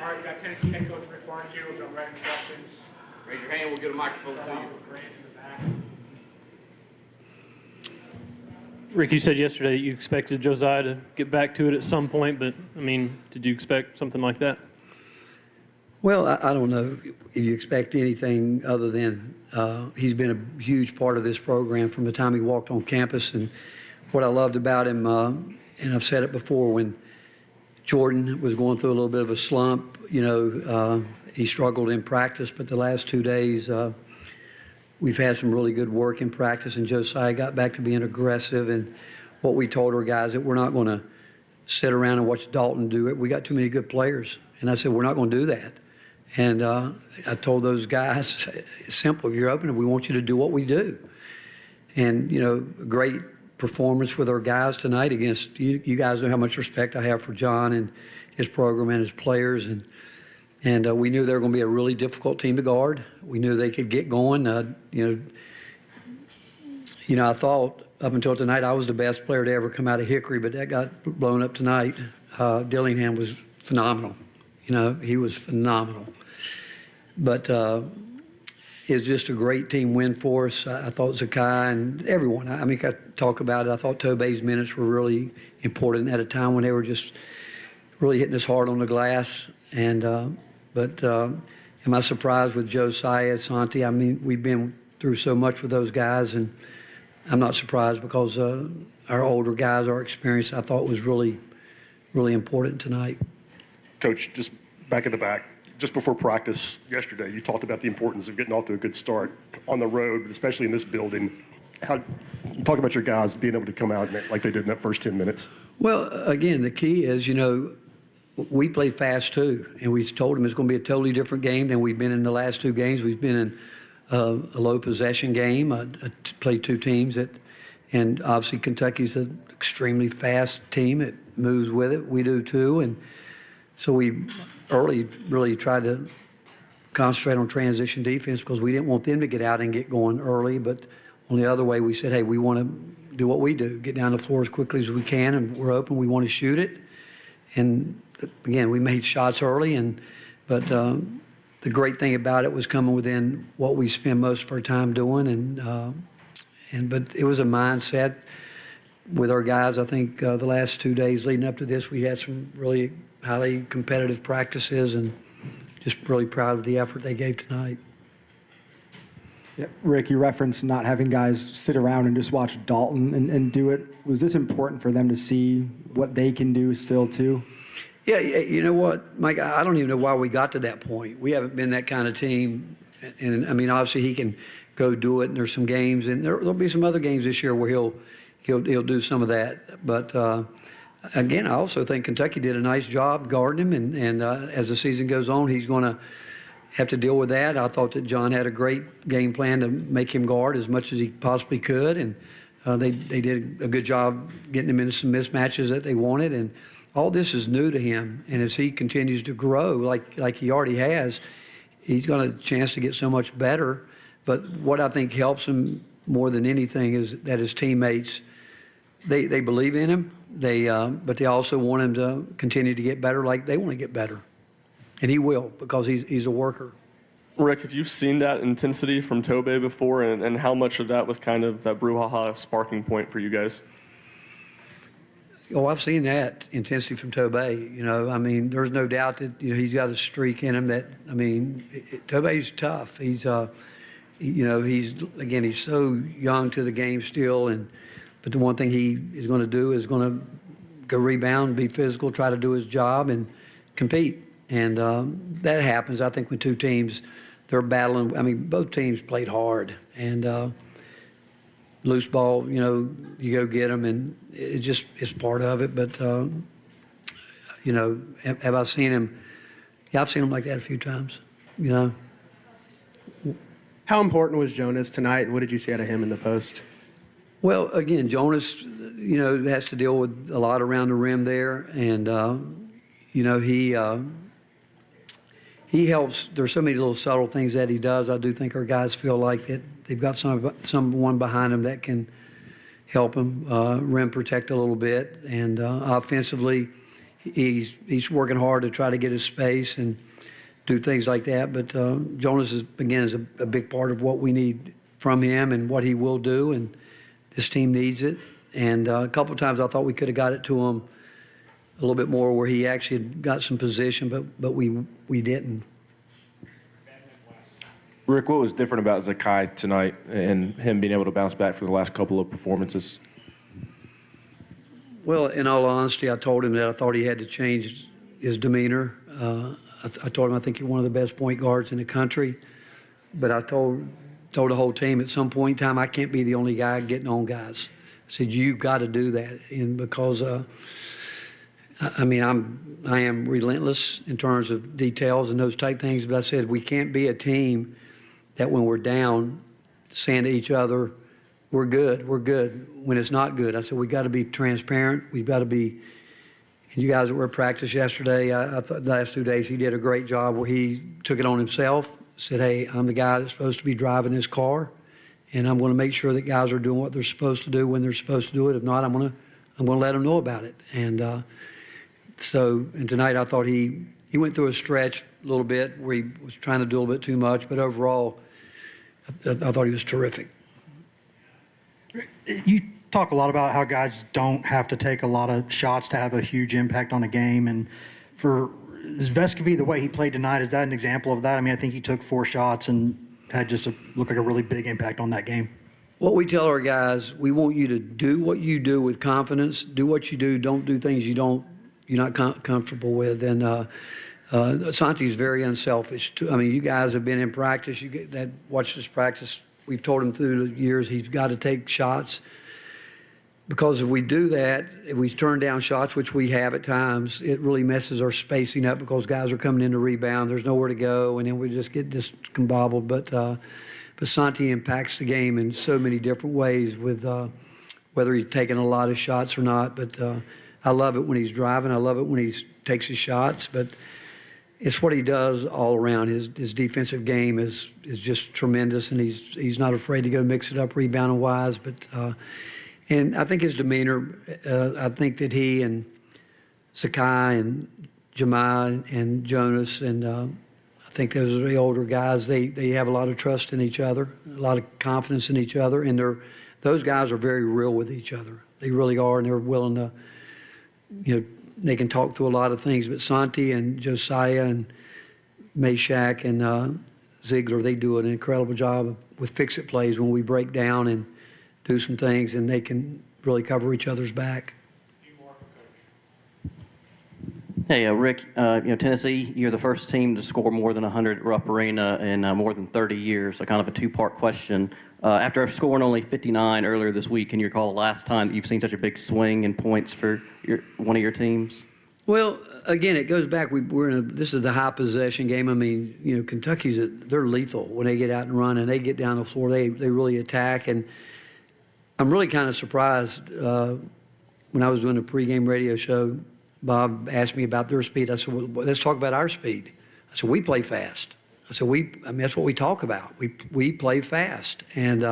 All right, we got Tennessee head coach Rick Barnes here. We'll jump right into questions. Raise your hand, we'll get a microphone to you. Grant in the back. Rick, you said yesterday that you expected Josiah to get back to it at some point, but, I mean, did you expect something like that? Well, I don't know if you expect anything other than he's been a huge part of this program from the time he walked on campus. And what I loved about him, and I've said it before, when Jordan was going through a little bit of a slump, he struggled in practice, but the last 2 days we've had some really good work in practice, and Josiah got back to being aggressive. And what we told our guys that we're not going to sit around and watch Dalton do it. We got too many good players. And I said, we're not going to do that. And I told those guys, it's simple. If you're open, we want you to do what we do. And, great performance with our guys tonight against, you guys know how much respect I have for John and his program and his players. And we knew they were going to be a really difficult team to guard. We knew they could get going. I thought up until tonight I was the best player to ever come out of Hickory, but that got blown up tonight. Dillingham was phenomenal. He was phenomenal. But it's just a great team win for us. I thought Zakai and everyone, I talk about it. I thought Tobey's minutes were really important at a time when they were just really hitting us hard on the glass. But am I surprised with Josiah, Santi? We've been through so much with those guys, and I'm not surprised because our older guys, our experience, I thought was really, really important tonight. Coach, just back in the back, just before practice yesterday, you talked about the importance of getting off to a good start on the road, but especially in this building. Talk about your guys being able to come out like they did in that first 10 minutes. Well, again, the key is, we play fast too, and we told them it's going to be a totally different game than we've been in the last two games. We've been in a low possession game, played two teams and obviously Kentucky's an extremely fast team. It moves with it. We do too, and so we early really tried to concentrate on transition defense because we didn't want them to get out and get going early. But on the other way, we said, hey, we want to do what we do, get down the floor as quickly as we can, and we're open. We want to shoot it. And again, we made shots early, but the great thing about it was coming within what we spend most of our time doing. But it was a mindset with our guys. I think the last 2 days leading up to this, we had some really highly competitive practices, and just really proud of the effort they gave tonight. Yeah, Rick, you referenced not having guys sit around and just watch Dalton and do it. Was this important for them to see what they can do still too? Yeah, you know what, Mike, I don't even know why we got to that point. We haven't been that kind of team. And obviously he can go do it, and there's some games, and there'll be some other games this year where he'll do some of that. But again, I also think Kentucky did a nice job guarding him, and as the season goes on, he's going to have to deal with that. I thought that John had a great game plan to make him guard as much as he possibly could, and they did a good job getting him into some mismatches that they wanted. And all this is new to him, and as he continues to grow, like he already has, he's got a chance to get so much better. But what I think helps him more than anything is that his teammates, they believe in him, but they also want him to continue to get better like they want to get better. And he will, because he's a worker. Rick, have you seen that intensity from Tobey before, and how much of that was kind of that brouhaha sparking point for you guys? Oh, I've seen that intensity from Tobey. There's no doubt that he's got a streak in him that, Tobey's tough. He's so young to the game still, but the one thing he is going to do is going to go rebound, be physical, try to do his job, and compete. And that happens, I think, when two teams, they're battling. Both teams played hard, and loose ball, you go get them, and it's part of it. But, have I seen him? Yeah, I've seen him like that a few times, How important was Jonas tonight, and what did you see out of him in the post? Well, again, Jonas, has to deal with a lot around the rim there, and, he helps. There's so many little subtle things that he does. I do think our guys feel like that they've got someone behind him that can help him rim protect a little bit. And offensively, he's working hard to try to get his space and do things like that. But Jonas is a big part of what we need from him and what he will do, and this team needs it. And a couple of times I thought we could have got it to him a little bit more where he actually had got some position, but we didn't. Rick, what was different about Zakai tonight and him being able to bounce back for the last couple of performances? Well, in all honesty, I told him that I thought he had to change his demeanor. I told him I think you're one of the best point guards in the country. But I told the whole team at some point in time, I can't be the only guy getting on guys. I said, you've got to do that. And because, I am relentless in terms of details and those type things. But I said, we can't be a team that when we're down, saying to each other, we're good, when it's not good. I said, we got to be transparent. We've got to be, and you guys that were at practice yesterday, I thought the last 2 days he did a great job where he took it on himself, said, hey, I'm the guy that's supposed to be driving this car, and I'm going to make sure that guys are doing what they're supposed to do when they're supposed to do it. If not, I'm going to let them know about it. And and tonight I thought he went through a stretch a little bit where he was trying to do a little bit too much, but overall, I thought he was terrific. You talk a lot about how guys don't have to take a lot of shots to have a huge impact on a game. And for Vescovi, the way he played tonight, is that an example of that? I mean, I think he took 4 shots and had just looked like a really big impact on that game. What we tell our guys, we want you to do what you do with confidence. Do what you do. Don't do things you're not comfortable with. And Santi's very unselfish. I mean, you guys have been in practice. Watch this practice. We've told him through the years he's got to take shots, because if we do that, if we turn down shots, which we have at times, it really messes our spacing up because guys are coming in to rebound. There's nowhere to go, and then we just get discombobbled. But Santi impacts the game in so many different ways, with whether he's taking a lot of shots or not. But I love it when he's driving. I love it when he takes his shots. But it's what he does all around. His defensive game is just tremendous, and he's not afraid to go mix it up rebounding wise. But and I think his demeanor. I think that he and Zakai and Jemai and Jonas and I think those are the older guys. They have a lot of trust in each other, a lot of confidence in each other, and those guys are very real with each other. They really are, and they're willing to, they can talk through a lot of things. But Santi and Josiah and Meshack and Ziegler, they do an incredible job with fix-it plays when we break down and do some things, and they can really cover each other's back. Hey, Rick, Tennessee, you're the first team to score more than 100 at Rupp Arena in more than 30 years, so kind of a two-part question. After scoring only 59 earlier this week, can you recall the last time that you've seen such a big swing in points for one of your teams? Well, again, it goes back. This is the high possession game. I mean, Kentucky's they're lethal when they get out and run, and they get down the floor. They really attack, and I'm really kind of surprised when I was doing the pregame radio show. Bob asked me about their speed. I said, well, let's talk about our speed. I said, we play fast. I said, that's what we talk about. We play fast. And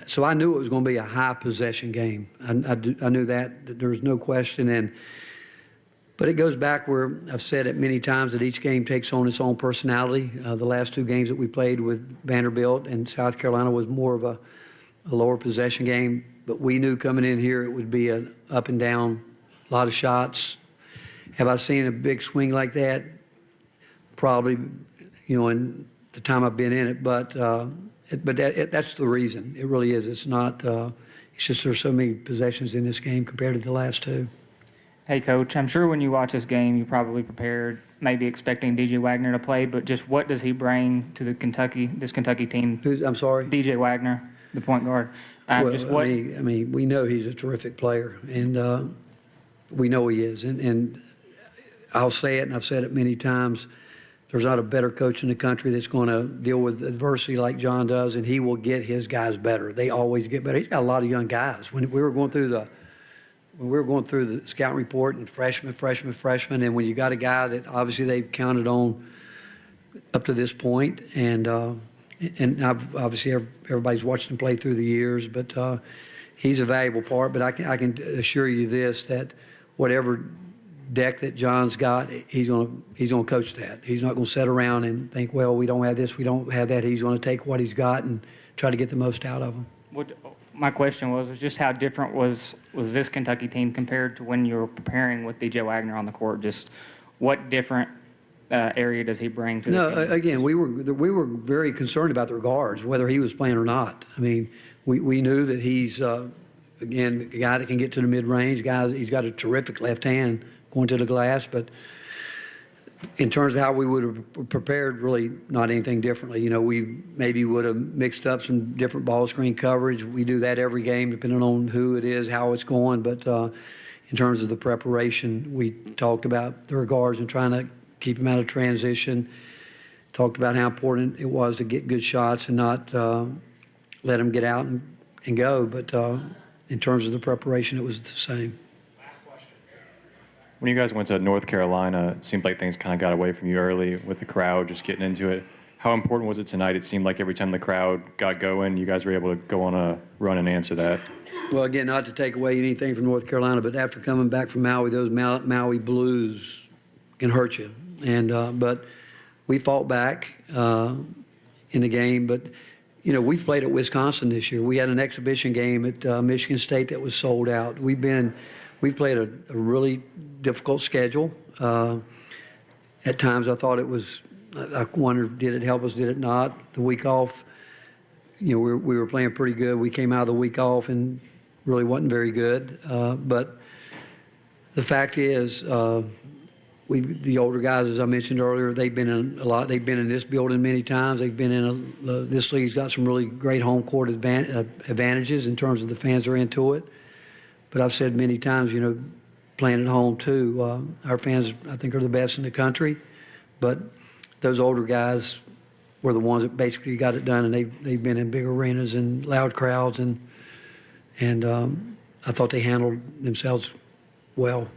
so I knew it was going to be a high possession game. I knew that there was no question. But it goes back where I've said it many times that each game takes on its own personality. The last 2 games that we played with Vanderbilt and South Carolina was more of a lower possession game. But we knew coming in here it would be an up and down, a lot of shots. Have I seen a big swing like that? Probably, in the time I've been in it. But that's the reason. It really is. It's not. It's just there's so many possessions in this game compared to the last 2. Hey, Coach, I'm sure when you watch this game, you probably prepared, maybe expecting DJ Wagner to play, but just what does he bring to this Kentucky team? I'm sorry? DJ Wagner, the point guard. I mean, we know he's a terrific player, and we know he is. And I'll say it, and I've said it many times, there's not a better coach in the country that's going to deal with adversity like John does, and he will get his guys better. They always get better. He's got a lot of young guys. When we were going through the scout report and freshman, and when you got a guy that obviously they've counted on up to this point, and obviously everybody's watched him play through the years, but he's a valuable part. But I can assure you this, that whatever deck that John's got, he's gonna coach that. He's not gonna sit around and think, well, we don't have this, we don't have that. He's gonna take what he's got and try to get the most out of them. My question was just how different was this Kentucky team compared to when you were preparing with DJ Wagner on the court? Just what different area does he bring to the No, team? again, we were very concerned about the guards, whether he was playing or not. I mean, we knew that he's, again, a guy that can get to the mid-range. He's got a terrific left hand going to the glass, but in terms of how we would have prepared, really not anything differently. You know, we maybe would have mixed up some different ball screen coverage. We do that every game, depending on who it is, how it's going. But in terms of the preparation, we talked about their guards and trying to keep them out of transition. Talked about how important it was to get good shots and not let them get out and go. But in terms of the preparation, it was the same. When you guys went to North Carolina, it seemed like things kind of got away from you early with the crowd, just getting into it. How important was it tonight? It seemed like every time the crowd got going, you guys were able to go on a run and answer that. Well, again, not to take away anything from North Carolina, but after coming back from Maui, those Maui blues can hurt you. And but we fought back in the game. But you know, we've played at Wisconsin this year. We had an exhibition game at Michigan State that was sold out. We've played a really difficult schedule. At times, I thought it was. I wondered, did it help us? Did it not? The week off, you know, we were playing pretty good. We came out of the week off and really wasn't very good. But the fact is, the older guys, as I mentioned earlier, they've been in a lot. They've been in this building many times. They've been in this league's got some really great home court advantages in terms of the fans are into it. But I've said many times, you know, playing at home too, our fans, I think, are the best in the country. But those older guys were the ones that basically got it done, and they've been in big arenas and loud crowds, and I thought they handled themselves well.